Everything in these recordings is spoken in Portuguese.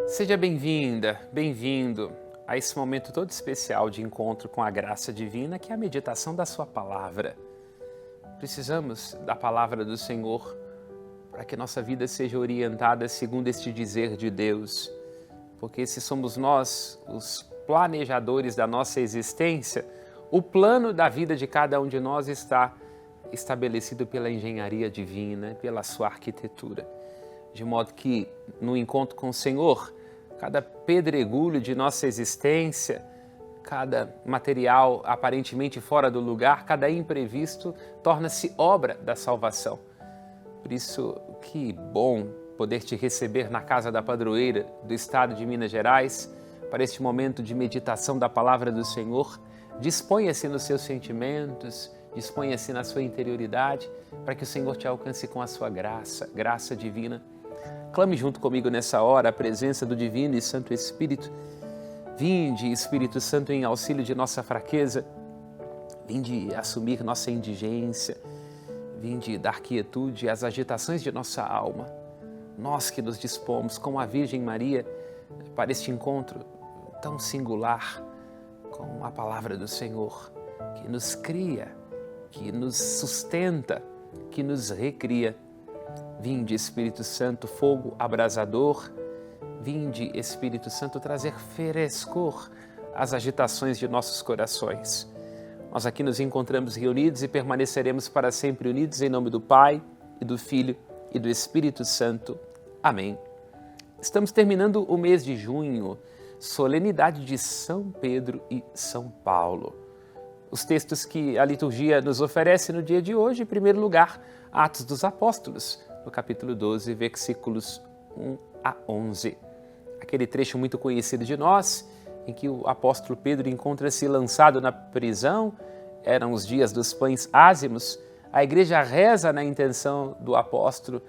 Seja bem-vinda, bem-vindo a esse momento todo especial de encontro com a graça divina, que é a meditação da sua palavra. Precisamos da palavra do Senhor para que nossa vida seja orientada segundo este dizer de Deus, porque se somos nós os planejadores da nossa existência, o plano da vida de cada um de nós está estabelecido pela engenharia divina, pela sua arquitetura. De modo que, no encontro com o Senhor, cada pedregulho de nossa existência, cada material aparentemente fora do lugar, cada imprevisto, torna-se obra da salvação. Por isso, que bom poder te receber na casa da padroeira do estado de Minas Gerais, para este momento de meditação da palavra do Senhor. Disponha-se nos seus sentimentos, disponha-se na sua interioridade, para que o Senhor te alcance com a sua graça, graça divina. Clame junto comigo nessa hora a presença do Divino e Santo Espírito. Vinde, Espírito Santo, em auxílio de nossa fraqueza. Vinde assumir nossa indigência. Vinde dar quietude às agitações de nossa alma. Nós que nos dispomos com a Virgem Maria para este encontro tão singular com a palavra do Senhor, que nos cria, que nos sustenta, que nos recria. Vinde, Espírito Santo, fogo abrasador. Vinde, Espírito Santo, trazer frescor às agitações de nossos corações. Nós aqui nos encontramos reunidos e permaneceremos para sempre unidos em nome do Pai, e do Filho, e do Espírito Santo. Amém. Estamos terminando o mês de junho, solenidade de São Pedro e São Paulo. Os textos que a liturgia nos oferece no dia de hoje, em primeiro lugar, Atos dos Apóstolos, no capítulo 12, versículos 1 a 11. Aquele trecho muito conhecido de nós, em que o apóstolo Pedro encontra-se lançado na prisão, eram os dias dos pães ázimos, a igreja reza na intenção do apóstolo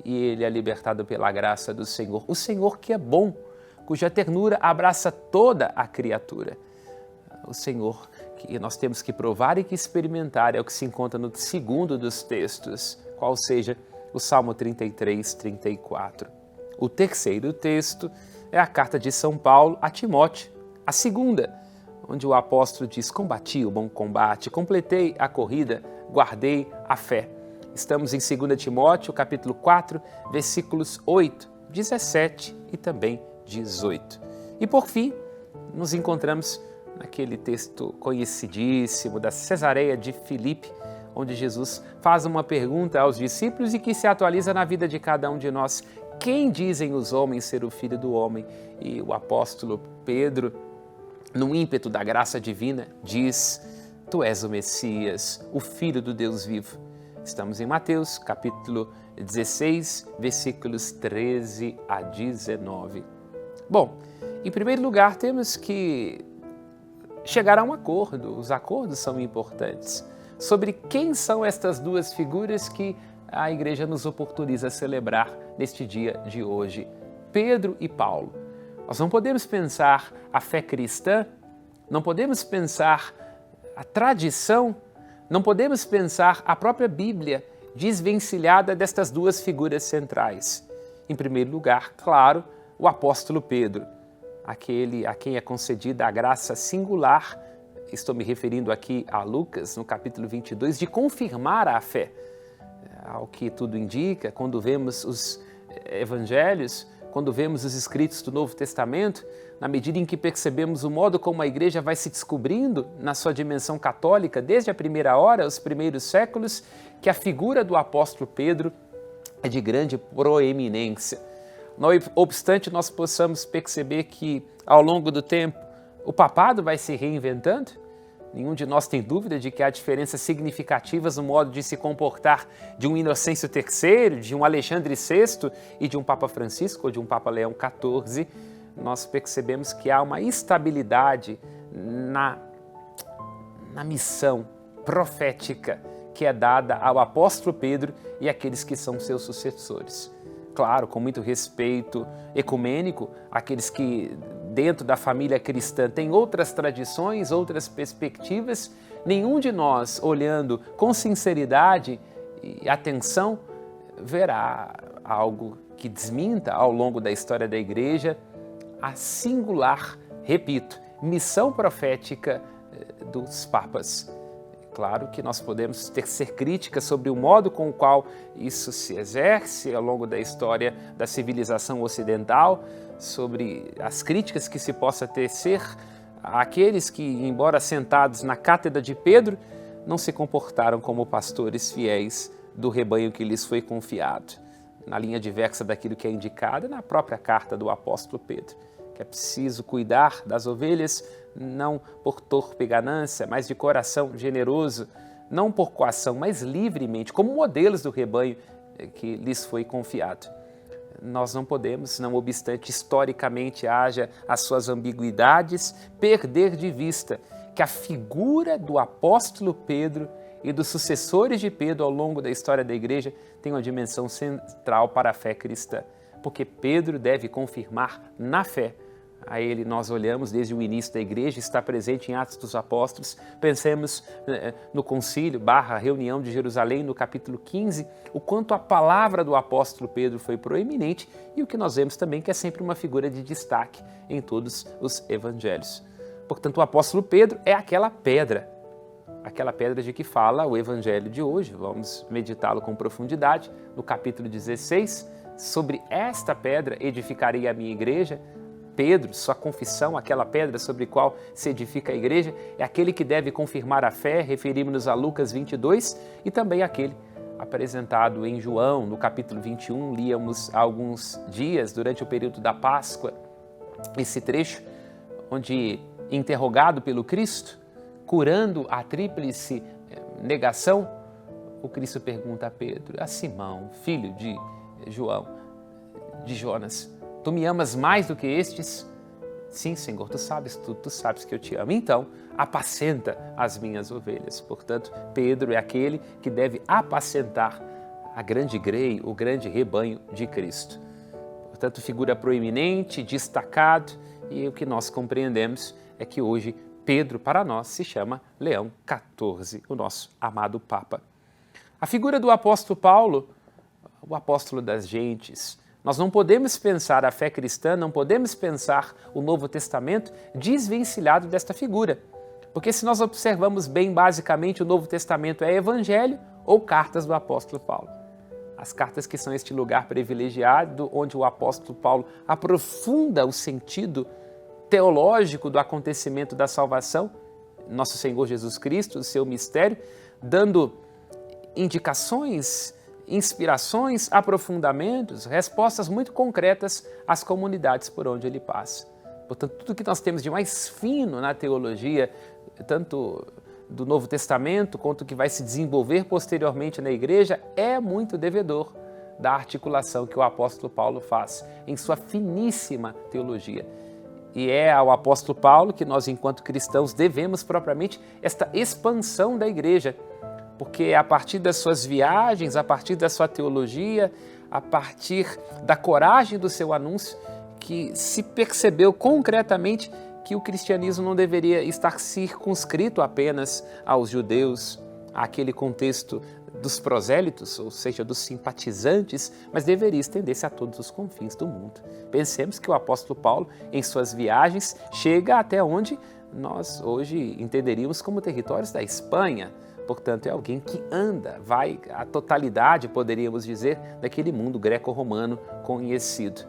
e ele é libertado pela graça do Senhor. O Senhor que é bom, cuja ternura abraça toda a criatura. O Senhor que nós temos que provar e que experimentar é o que se encontra no segundo dos textos, qual seja o Salmo 33, 34. O terceiro texto é a carta de São Paulo a Timóteo, a segunda, onde o apóstolo diz: combati o bom combate, completei a corrida, guardei a fé. Estamos em 2 Timóteo, capítulo 4, versículos 8, 17 e também 18. E por fim, nos encontramos naquele texto conhecidíssimo da Cesareia de Filipe, onde Jesus faz uma pergunta aos discípulos e que se atualiza na vida de cada um de nós. Quem dizem os homens ser o Filho do Homem? E o apóstolo Pedro, no ímpeto da graça divina, diz: Tu és o Messias, o Filho do Deus vivo. Estamos em Mateus, capítulo 16, versículos 13 a 19. Bom, em primeiro lugar, temos que chegar a um acordo. Os acordos são importantes. Sobre quem são estas duas figuras que a igreja nos oportuniza celebrar neste dia de hoje. Pedro e Paulo. Nós não podemos pensar a fé cristã, não podemos pensar a tradição, não podemos pensar a própria Bíblia desvencilhada destas duas figuras centrais. Em primeiro lugar, claro, o apóstolo Pedro, aquele a quem é concedida a graça singular, estou me referindo aqui a Lucas, no capítulo 22, de confirmar a fé. Ao que tudo indica, quando vemos os evangelhos, quando vemos os escritos do Novo Testamento, na medida em que percebemos o modo como a igreja vai se descobrindo na sua dimensão católica, desde a primeira hora, os primeiros séculos, que a figura do apóstolo Pedro é de grande proeminência. Não obstante nós possamos perceber que, ao longo do tempo, o papado vai se reinventando. Nenhum de nós tem dúvida de que há diferenças significativas no modo de se comportar de um Inocêncio III, de um Alexandre VI e de um Papa Francisco ou de um Papa Leão XIV. Nós percebemos que há uma estabilidade na missão profética que é dada ao apóstolo Pedro e àqueles que são seus sucessores. Claro, com muito respeito ecumênico, aqueles que dentro da família cristã têm outras tradições, outras perspectivas, nenhum de nós, olhando com sinceridade e atenção, verá algo que desminta ao longo da história da igreja a singular, repito, missão profética dos papas. Claro que nós podemos ser críticas sobre o modo com o qual isso se exerce ao longo da história da civilização ocidental, sobre as críticas que se possa tecer àqueles que, embora sentados na cátedra de Pedro, não se comportaram como pastores fiéis do rebanho que lhes foi confiado, na linha diversa daquilo que é indicado na própria carta do apóstolo Pedro, que é preciso cuidar das ovelhas não por torpe ganância, mas de coração generoso, não por coação, mas livremente, como modelos do rebanho que lhes foi confiado. Nós não podemos, não obstante historicamente haja as suas ambiguidades, perder de vista que a figura do apóstolo Pedro e dos sucessores de Pedro ao longo da história da igreja tem uma dimensão central para a fé cristã, porque Pedro deve confirmar na fé. A ele nós olhamos desde o início da igreja, está presente em Atos dos Apóstolos. Pensemos no concílio, reunião de Jerusalém, no capítulo 15, o quanto a palavra do apóstolo Pedro foi proeminente e o que nós vemos também que é sempre uma figura de destaque em todos os evangelhos. Portanto, o apóstolo Pedro é aquela pedra de que fala o evangelho de hoje. Vamos meditá-lo com profundidade. No capítulo 16, sobre esta pedra edificarei a minha igreja. Pedro, sua confissão, aquela pedra sobre a qual se edifica a igreja, é aquele que deve confirmar a fé, referimos-nos a Lucas 22, e também aquele apresentado em João, no capítulo 21, líamos há alguns dias, durante o período da Páscoa, esse trecho, onde, interrogado pelo Cristo, curando a tríplice negação, o Cristo pergunta a Pedro, a Simão, filho de João, de Jonas, tu me amas mais do que estes? Sim, Senhor, tu sabes tudo, tu sabes que eu te amo. Então, apacenta as minhas ovelhas. Portanto, Pedro é aquele que deve apacentar a grande grei, o grande rebanho de Cristo. Portanto, figura proeminente, destacado, e o que nós compreendemos é que hoje Pedro, para nós, se chama Leão XIV, o nosso amado Papa. A figura do apóstolo Paulo, o apóstolo das gentes. Nós não podemos pensar a fé cristã, não podemos pensar o Novo Testamento desvencilhado desta figura. Porque se nós observamos bem, basicamente, o Novo Testamento é Evangelho ou cartas do apóstolo Paulo. As cartas que são este lugar privilegiado, onde o apóstolo Paulo aprofunda o sentido teológico do acontecimento da salvação, nosso Senhor Jesus Cristo, o seu mistério, dando indicações, inspirações, aprofundamentos, respostas muito concretas às comunidades por onde ele passa. Portanto, tudo que nós temos de mais fino na teologia, tanto do Novo Testamento quanto o que vai se desenvolver posteriormente na igreja, é muito devedor da articulação que o apóstolo Paulo faz em sua finíssima teologia. E é ao apóstolo Paulo que nós, enquanto cristãos, devemos propriamente esta expansão da igreja, porque é a partir das suas viagens, a partir da sua teologia, a partir da coragem do seu anúncio, que se percebeu concretamente que o cristianismo não deveria estar circunscrito apenas aos judeus, àquele contexto dos prosélitos, ou seja, dos simpatizantes, mas deveria estender-se a todos os confins do mundo. Pensemos que o apóstolo Paulo, em suas viagens, chega até onde nós hoje entenderíamos como territórios da Espanha. Portanto, é alguém que anda, vai à totalidade, poderíamos dizer, daquele mundo greco-romano conhecido.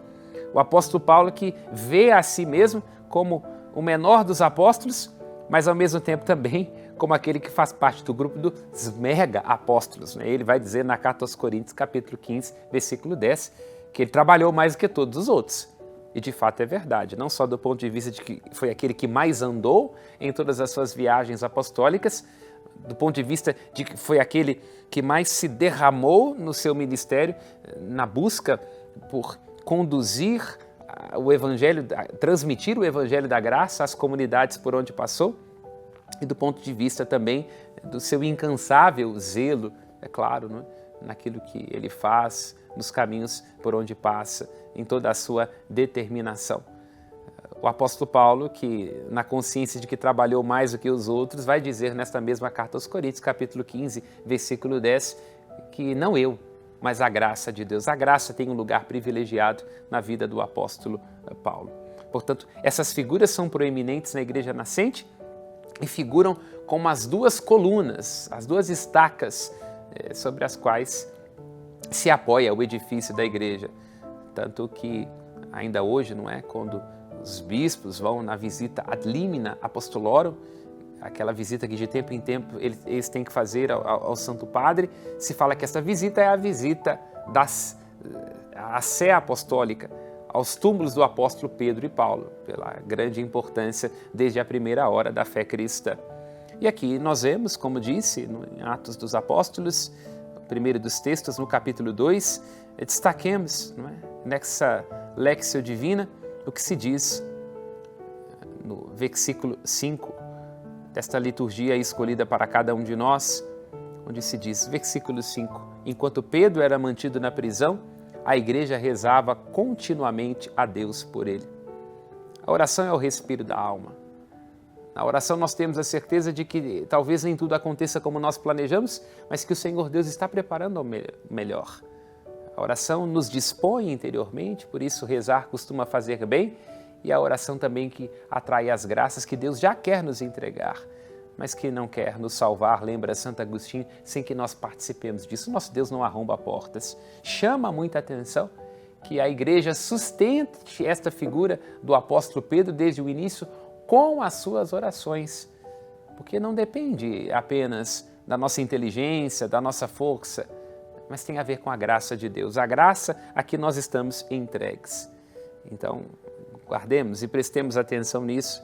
O apóstolo Paulo que vê a si mesmo como o menor dos apóstolos, mas ao mesmo tempo também como aquele que faz parte do grupo dos mega-apóstolos. Ele vai dizer na carta aos Coríntios, capítulo 15, versículo 10, que ele trabalhou mais do que todos os outros. E de fato é verdade, não só do ponto de vista de que foi aquele que mais andou em todas as suas viagens apostólicas, do ponto de vista de que foi aquele que mais se derramou no seu ministério na busca por conduzir o evangelho, transmitir o evangelho da graça às comunidades por onde passou, e do ponto de vista também do seu incansável zelo, é claro, naquilo que ele faz, nos caminhos por onde passa, em toda a sua determinação. O apóstolo Paulo, que na consciência de que trabalhou mais do que os outros, vai dizer nesta mesma carta aos Coríntios, capítulo 15, versículo 10, que não eu, mas a graça de Deus. A graça tem um lugar privilegiado na vida do apóstolo Paulo. Portanto, essas figuras são proeminentes na igreja nascente e figuram como as duas colunas, as duas estacas sobre as quais se apoia o edifício da igreja. Tanto que ainda hoje, não é, quando os bispos vão na visita ad limina apostolorum, aquela visita que de tempo em tempo eles têm que fazer ao Santo Padre, se fala que essa visita é a visita à Sé Apostólica, aos túmulos do apóstolo Pedro e Paulo, pela grande importância desde a primeira hora da fé cristã. E aqui nós vemos, como disse, em Atos dos Apóstolos, o primeiro dos textos, no capítulo 2, destaquemos, não é, nessa Lectio Divina, o que se diz no versículo 5 desta liturgia escolhida para cada um de nós, onde se diz, versículo 5, enquanto Pedro era mantido na prisão, a igreja rezava continuamente a Deus por ele. A oração é o respiro da alma. Na oração nós temos a certeza de que talvez nem tudo aconteça como nós planejamos, mas que o Senhor Deus está preparando o melhor. A oração nos dispõe interiormente, por isso rezar costuma fazer bem, e a oração também que atrai as graças que Deus já quer nos entregar, mas que não quer nos salvar, lembra Santo Agostinho, sem que nós participemos disso. Nosso Deus não arromba portas. Chama muita atenção que a igreja sustente esta figura do apóstolo Pedro desde o início com as suas orações, porque não depende apenas da nossa inteligência, da nossa força, mas tem a ver com a graça de Deus, a graça a que nós estamos entregues. Então, guardemos e prestemos atenção nisso,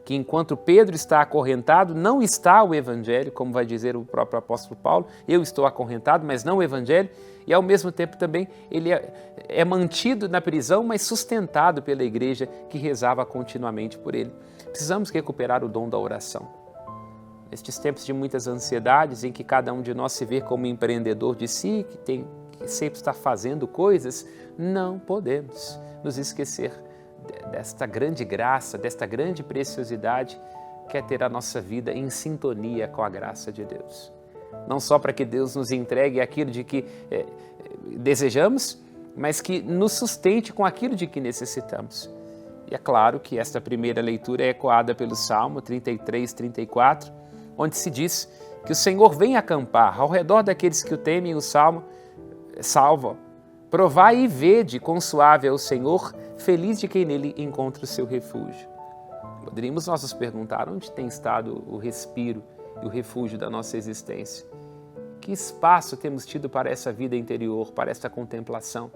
que enquanto Pedro está acorrentado, não está o Evangelho, como vai dizer o próprio apóstolo Paulo, eu estou acorrentado, mas não o Evangelho, e ao mesmo tempo também ele é mantido na prisão, mas sustentado pela igreja que rezava continuamente por ele. Precisamos recuperar o dom da oração. Nestes tempos de muitas ansiedades, em que cada um de nós se vê como empreendedor de si, que sempre está fazendo coisas, não podemos nos esquecer desta grande graça, desta grande preciosidade que é ter a nossa vida em sintonia com a graça de Deus. Não só para que Deus nos entregue aquilo de que desejamos, mas que nos sustente com aquilo de que necessitamos. E é claro que esta primeira leitura é ecoada pelo Salmo 33, 34, onde se diz que o Senhor vem acampar ao redor daqueles que o temem, o Salmo salva. Provai e vede quão suave é o Senhor, feliz de quem nele encontra o seu refúgio. Poderíamos nós nos perguntar onde tem estado o respiro e o refúgio da nossa existência. Que espaço temos tido para essa vida interior, para essa contemplação?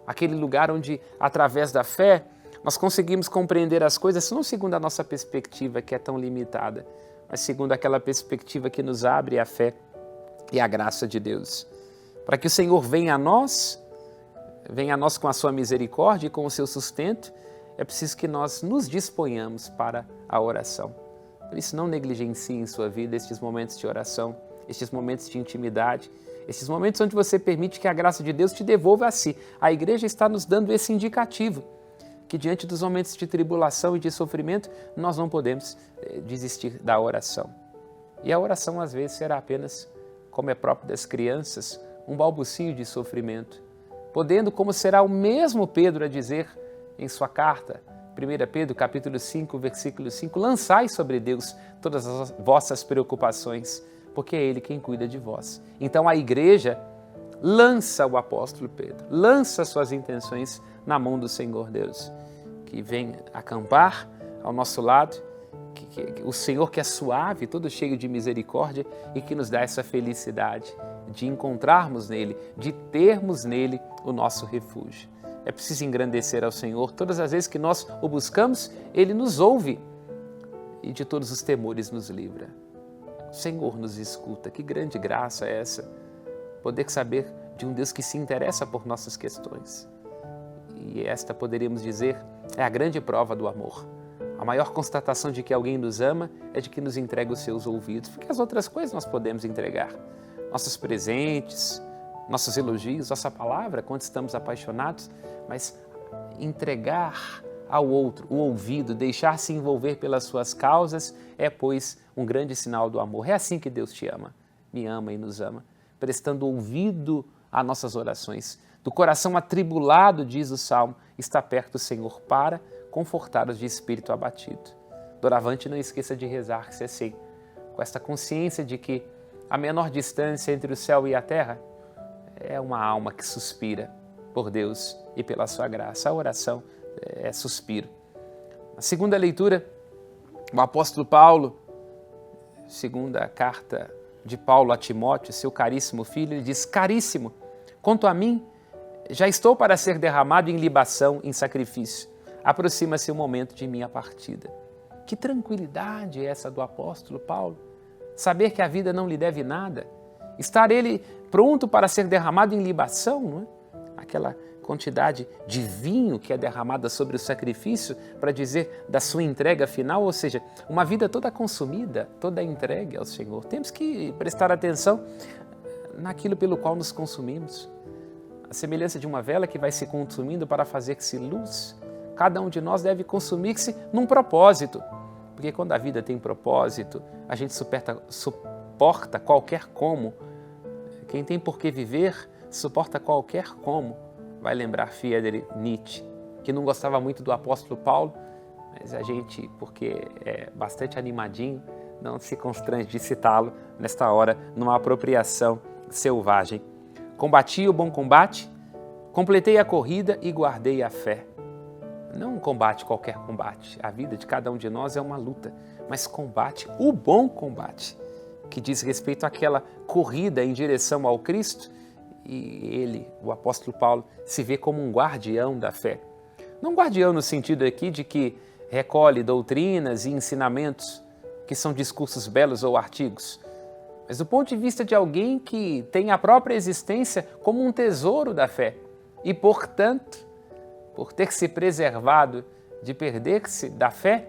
Aquele lugar onde, através da fé, nós conseguimos compreender as coisas não segundo a nossa perspectiva, que é tão limitada, mas segundo aquela perspectiva que nos abre a fé e a graça de Deus. Para que o Senhor venha a nós com a sua misericórdia e com o seu sustento, é preciso que nós nos disponhamos para a oração. Por isso, não negligencie em sua vida estes momentos de oração, estes momentos de intimidade, estes momentos onde você permite que a graça de Deus te devolva a si. A igreja está nos dando esse indicativo, que diante dos momentos de tribulação e de sofrimento, nós não podemos desistir da oração. E a oração, às vezes, será apenas, como é próprio das crianças, um balbucio de sofrimento, podendo, como será o mesmo Pedro a dizer em sua carta, 1 Pedro capítulo 5, versículo 5, lançai sobre Deus todas as vossas preocupações, porque é Ele quem cuida de vós. Então a igreja lança o apóstolo Pedro, lança suas intenções na mão do Senhor Deus, que vem acampar ao nosso lado, o Senhor que é suave, todo cheio de misericórdia e que nos dá essa felicidade de encontrarmos nele, de termos nele o nosso refúgio. É preciso engrandecer ao Senhor. Todas as vezes que nós o buscamos, Ele nos ouve e de todos os temores nos livra. O Senhor nos escuta. Que grande graça é essa, poder saber de um Deus que se interessa por nossas questões. E esta, poderíamos dizer, é a grande prova do amor. A maior constatação de que alguém nos ama é de que nos entrega os seus ouvidos, porque as outras coisas nós podemos entregar. Nossos presentes, nossos elogios, nossa palavra, quando estamos apaixonados, mas entregar ao outro o ouvido, deixar-se envolver pelas suas causas, é, pois, um grande sinal do amor. É assim que Deus te ama, me ama e nos ama, prestando ouvido a nossas orações. Do coração atribulado, diz o Salmo, está perto o Senhor para confortar os de espírito abatido. Doravante, não esqueça de rezar-se assim, com esta consciência de que a menor distância entre o céu e a terra é uma alma que suspira por Deus e pela sua graça. A oração é suspiro. Na segunda leitura, o apóstolo Paulo, segunda carta de Paulo a Timóteo, seu caríssimo filho, ele diz: caríssimo, quanto a mim, já estou para ser derramado em libação, em sacrifício. Aproxima-se o momento de minha partida. Que tranquilidade é essa do apóstolo Paulo. Saber que a vida não lhe deve nada. Estar ele pronto para ser derramado em libação, não é? Aquela quantidade de vinho que é derramada sobre o sacrifício para dizer da sua entrega final, ou seja, uma vida toda consumida, toda entregue ao Senhor. Temos que prestar atenção naquilo pelo qual nos consumimos. A semelhança de uma vela que vai se consumindo para fazer-se luz, cada um de nós deve consumir-se num propósito. Porque quando a vida tem propósito, a gente suporta qualquer como. Quem tem por que viver, suporta qualquer como. Vai lembrar Friedrich Nietzsche, que não gostava muito do apóstolo Paulo, mas a gente, porque é bastante animadinho, não se constrange de citá-lo nesta hora, numa apropriação selvagem. Combati o bom combate, completei a corrida e guardei a fé. Não um combate, qualquer combate. A vida de cada um de nós é uma luta, mas combate, o bom combate, que diz respeito àquela corrida em direção ao Cristo, e ele, o apóstolo Paulo, se vê como um guardião da fé. Não guardião no sentido aqui de que recolhe doutrinas e ensinamentos que são discursos belos ou artigos, mas do ponto de vista de alguém que tem a própria existência como um tesouro da fé e, portanto, por ter se preservado de perder-se da fé,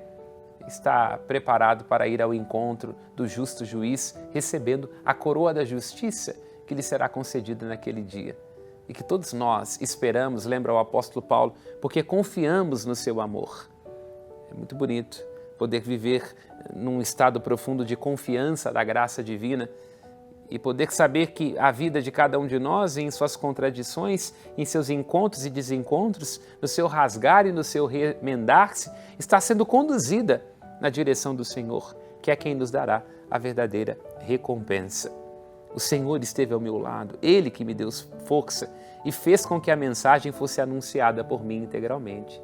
está preparado para ir ao encontro do justo juiz, recebendo a coroa da justiça que lhe será concedida naquele dia. E que todos nós esperamos, lembra o apóstolo Paulo, porque confiamos no seu amor. É muito bonito poder viver num estado profundo de confiança da graça divina e poder saber que a vida de cada um de nós, em suas contradições, em seus encontros e desencontros, no seu rasgar e no seu remendar-se, está sendo conduzida na direção do Senhor, que é quem nos dará a verdadeira recompensa. O Senhor esteve ao meu lado, Ele que me deu força e fez com que a mensagem fosse anunciada por mim integralmente.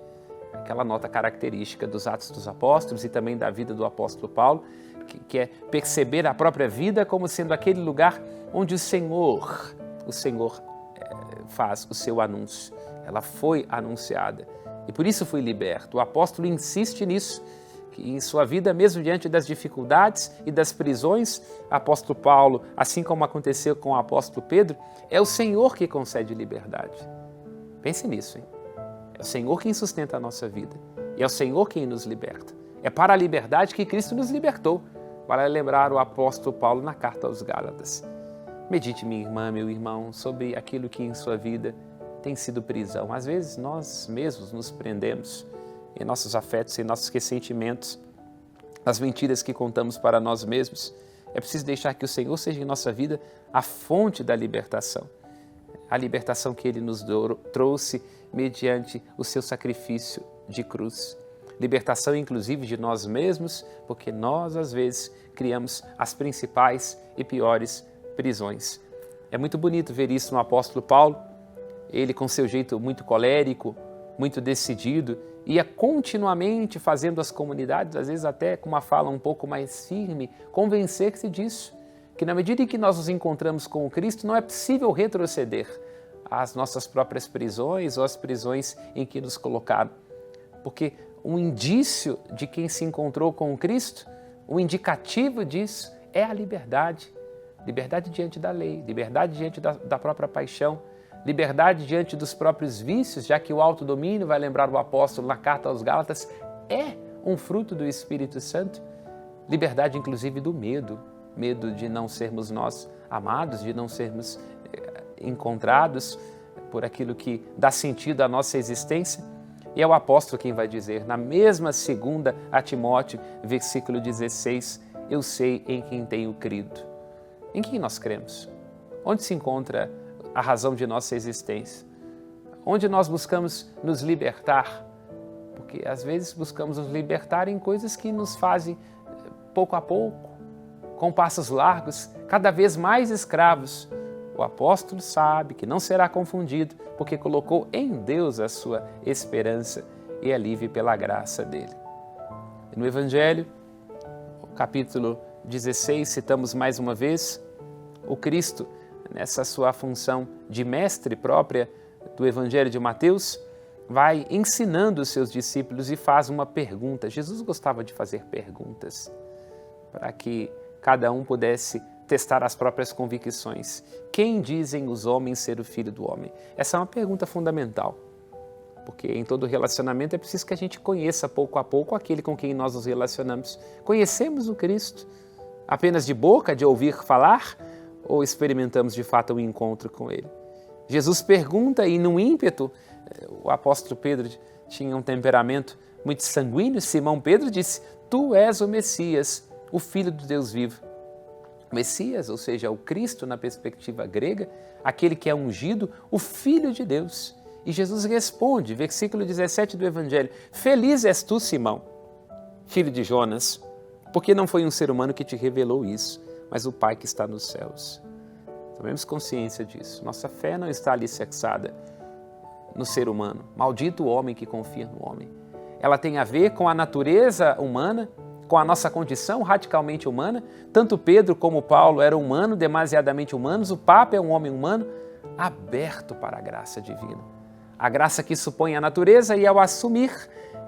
Aquela nota característica dos Atos dos Apóstolos e também da vida do apóstolo Paulo, que é perceber a própria vida como sendo aquele lugar onde o Senhor faz o seu anúncio. Ela foi anunciada e por isso foi liberto. O apóstolo insiste nisso, que em sua vida, mesmo diante das dificuldades e das prisões, o apóstolo Paulo, assim como aconteceu com o apóstolo Pedro, é o Senhor que concede liberdade. Pense nisso, hein? É o Senhor quem sustenta a nossa vida e é o Senhor quem nos liberta. É para a liberdade que Cristo nos libertou, para lembrar o apóstolo Paulo na carta aos Gálatas. Medite, minha irmã, meu irmão, sobre aquilo que em sua vida tem sido prisão. Às vezes nós mesmos nos prendemos em nossos afetos, em nossos ressentimentos, nas mentiras que contamos para nós mesmos. É preciso deixar que o Senhor seja em nossa vida a fonte da libertação. A libertação que Ele nos trouxe mediante o seu sacrifício de cruz. Libertação, inclusive, de nós mesmos, porque nós, às vezes, criamos as principais e piores prisões. É muito bonito ver isso no apóstolo Paulo. Ele, com seu jeito muito colérico, muito decidido, ia continuamente fazendo as comunidades, às vezes até com uma fala um pouco mais firme, convencer-se disso, que na medida em que nós nos encontramos com o Cristo, não é possível retroceder às nossas próprias prisões ou às prisões em que nos colocaram. Porque um indício de quem se encontrou com o Cristo, um indicativo disso é a liberdade. Liberdade diante da lei, liberdade diante da própria paixão, liberdade diante dos próprios vícios, já que o autodomínio, vai lembrar o apóstolo na carta aos Gálatas, é um fruto do Espírito Santo. Liberdade, inclusive, do medo. Medo de não sermos nós amados, de não sermos encontrados por aquilo que dá sentido à nossa existência. E é o apóstolo quem vai dizer, na mesma segunda a Timóteo, versículo 16, eu sei em quem tenho crido. Em quem nós cremos? Onde se encontra a razão de nossa existência? Onde nós buscamos nos libertar? Porque porque às vezes buscamos nos libertar em coisas que nos fazem pouco a pouco, com passos largos, cada vez mais escravos. O apóstolo sabe que não será confundido, porque colocou em Deus a sua esperança e é livre pela graça dele. No Evangelho, capítulo 16, citamos mais uma vez o Cristo, nessa sua função de mestre própria do Evangelho de Mateus, vai ensinando os seus discípulos e faz uma pergunta. Jesus gostava de fazer perguntas para que cada um pudesse testar as próprias convicções. Quem dizem os homens ser o Filho do Homem? Essa é uma pergunta fundamental, porque em todo relacionamento é preciso que a gente conheça pouco a pouco aquele com quem nós nos relacionamos. Conhecemos o Cristo apenas de boca, de ouvir falar, ou experimentamos de fato um encontro com Ele? Jesus pergunta e num ímpeto, o apóstolo Pedro tinha um temperamento muito sanguíneo, Simão Pedro disse: Tu és o Messias, o Filho do Deus vivo. Messias, ou seja, o Cristo na perspectiva grega, aquele que é ungido, o Filho de Deus. E Jesus responde, versículo 17 do Evangelho: Feliz és tu, Simão, filho de Jonas, porque não foi um ser humano que te revelou isso, mas o Pai que está nos céus. Tomemos consciência disso. Nossa fé não está alicerçada no ser humano. Maldito o homem que confia no homem. Ela tem a ver com a natureza humana, com a nossa condição radicalmente humana. Tanto Pedro como Paulo eram humanos, demasiadamente humanos. O Papa é um homem humano, aberto para a graça divina. A graça que supõe a natureza e, ao assumir,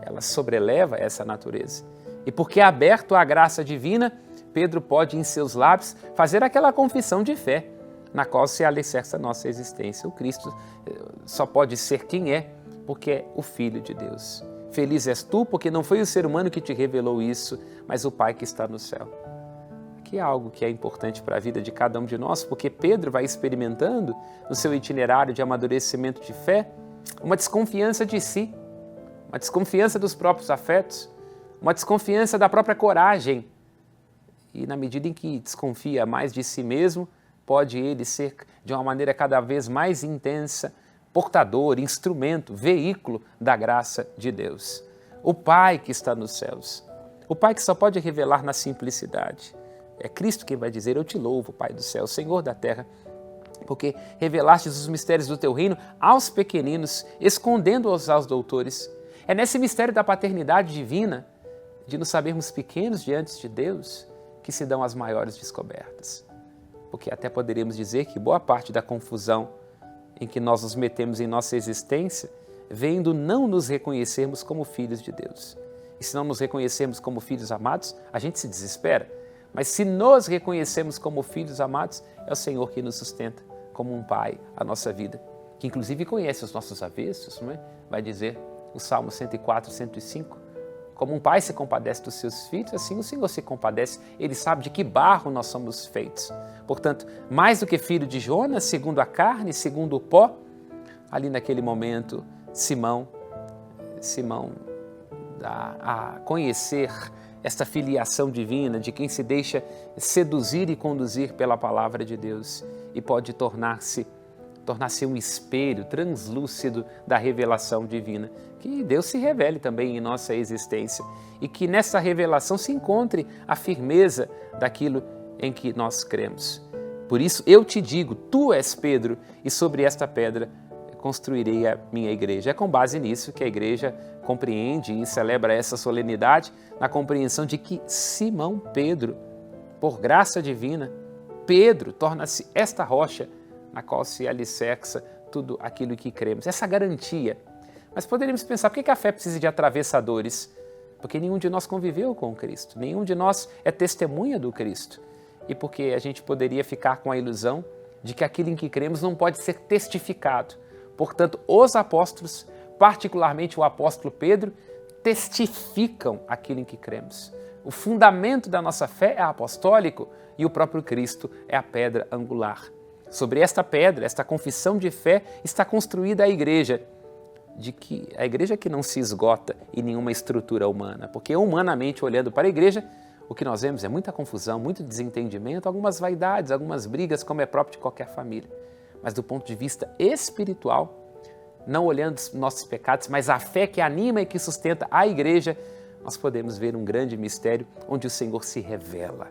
ela sobreleva essa natureza. E porque é aberto à graça divina, Pedro pode, em seus lábios, fazer aquela confissão de fé, na qual se alicerça a nossa existência. O Cristo só pode ser quem é, porque é o Filho de Deus. Feliz és tu, porque não foi o ser humano que te revelou isso, mas o Pai que está no céu. Aqui é algo que é importante para a vida de cada um de nós, porque Pedro vai experimentando, no seu itinerário de amadurecimento de fé, uma desconfiança de si, uma desconfiança dos próprios afetos, uma desconfiança da própria coragem. E na medida em que desconfia mais de si mesmo, pode ele ser, de uma maneira cada vez mais intensa, portador, instrumento, veículo da graça de Deus. O Pai que está nos céus, o Pai que só pode revelar na simplicidade. É Cristo quem vai dizer: Eu te louvo, Pai do céu, Senhor da terra, porque revelastes os mistérios do teu reino aos pequeninos, escondendo-os aos doutores. É nesse mistério da paternidade divina, de nos sabermos pequenos diante de Deus, que se dão as maiores descobertas. Porque até poderíamos dizer que boa parte da confusão em que nós nos metemos em nossa existência vem do não nos reconhecermos como filhos de Deus. E se não nos reconhecermos como filhos amados, a gente se desespera. Mas se nos reconhecemos como filhos amados, é o Senhor que nos sustenta como um pai a nossa vida, que inclusive conhece os nossos avessos, não é? Vai dizer o Salmo 104, 105, como um pai se compadece dos seus filhos, assim o Senhor se compadece, Ele sabe de que barro nós somos feitos. Portanto, mais do que filho de Jonas, segundo a carne, segundo o pó, ali naquele momento, Simão dá a conhecer esta filiação divina de quem se deixa seduzir e conduzir pela palavra de Deus e pode tornar-se um espelho translúcido da revelação divina. Que Deus se revele também em nossa existência e que nessa revelação se encontre a firmeza daquilo em que nós cremos. Por isso eu te digo, tu és Pedro, e sobre esta pedra construirei a minha igreja. É com base nisso que a igreja compreende e celebra essa solenidade, na compreensão de que Simão Pedro, por graça divina, Pedro torna-se esta rocha na qual se alicerça tudo aquilo que cremos, essa garantia. Mas poderíamos pensar, por que a fé precisa de atravessadores? Porque nenhum de nós conviveu com Cristo, nenhum de nós é testemunha do Cristo. E porque a gente poderia ficar com a ilusão de que aquilo em que cremos não pode ser testificado. Portanto, os apóstolos, particularmente o apóstolo Pedro, testificam aquilo em que cremos. O fundamento da nossa fé é apostólico e o próprio Cristo é a pedra angular. Sobre esta pedra, esta confissão de fé, está construída a igreja que não se esgota em nenhuma estrutura humana, porque humanamente, olhando para a igreja, o que nós vemos é muita confusão, muito desentendimento, algumas vaidades, algumas brigas, como é próprio de qualquer família. Mas do ponto de vista espiritual, não olhando os nossos pecados, mas a fé que anima e que sustenta a igreja, nós podemos ver um grande mistério onde o Senhor se revela.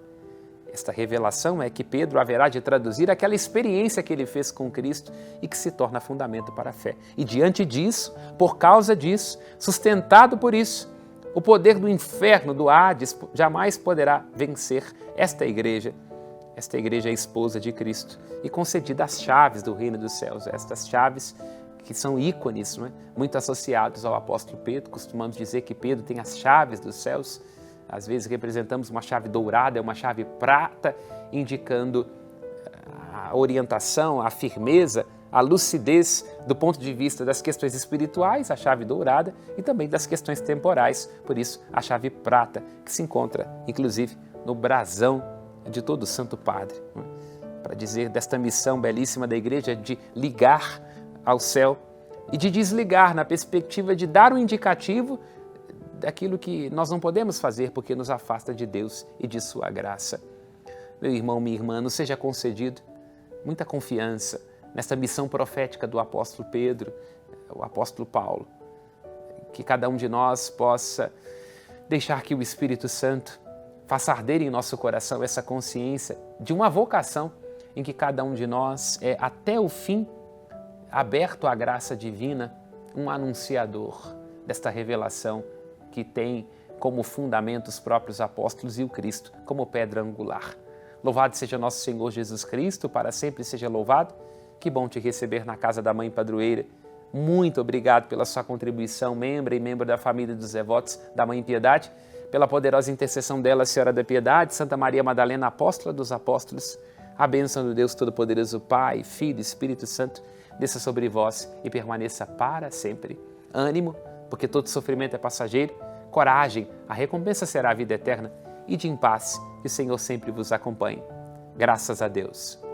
Esta revelação é que Pedro haverá de traduzir aquela experiência que ele fez com Cristo e que se torna fundamento para a fé. E diante disso, por causa disso, sustentado por isso, o poder do inferno, do Hades, jamais poderá vencer esta igreja. Esta igreja é a esposa de Cristo e concedida as chaves do reino dos céus. Estas chaves que são ícones, não é? Muito associados ao apóstolo Pedro. Costumamos dizer que Pedro tem as chaves dos céus. Às vezes representamos uma chave dourada, uma chave prata, indicando a orientação, a firmeza, a lucidez do ponto de vista das questões espirituais, a chave dourada, e também das questões temporais, por isso a chave prata, que se encontra inclusive no brasão de todo o Santo Padre, para dizer desta missão belíssima da igreja de ligar ao céu e de desligar na perspectiva de dar um indicativo daquilo que nós não podemos fazer porque nos afasta de Deus e de sua graça. Meu irmão, minha irmã, nos seja concedido muita confiança nesta missão profética do apóstolo Pedro, o apóstolo Paulo, que cada um de nós possa deixar que o Espírito Santo faça arder em nosso coração essa consciência de uma vocação em que cada um de nós é até o fim aberto à graça divina, um anunciador desta revelação que tem como fundamento os próprios apóstolos e o Cristo como pedra angular. Louvado seja nosso Senhor Jesus Cristo, para sempre seja louvado. Que bom te receber na casa da Mãe Padroeira. Muito obrigado pela sua contribuição, membro e membro da família dos devotos da Mãe Piedade, pela poderosa intercessão dela, Senhora da Piedade, Santa Maria Madalena, Apóstola dos Apóstolos. A bênção do Deus Todo-Poderoso, Pai, Filho e Espírito Santo, desça sobre vós e permaneça para sempre. Ânimo, porque todo sofrimento é passageiro. Coragem, a recompensa será a vida eterna. Ide em paz, que o Senhor sempre vos acompanhe. Graças a Deus.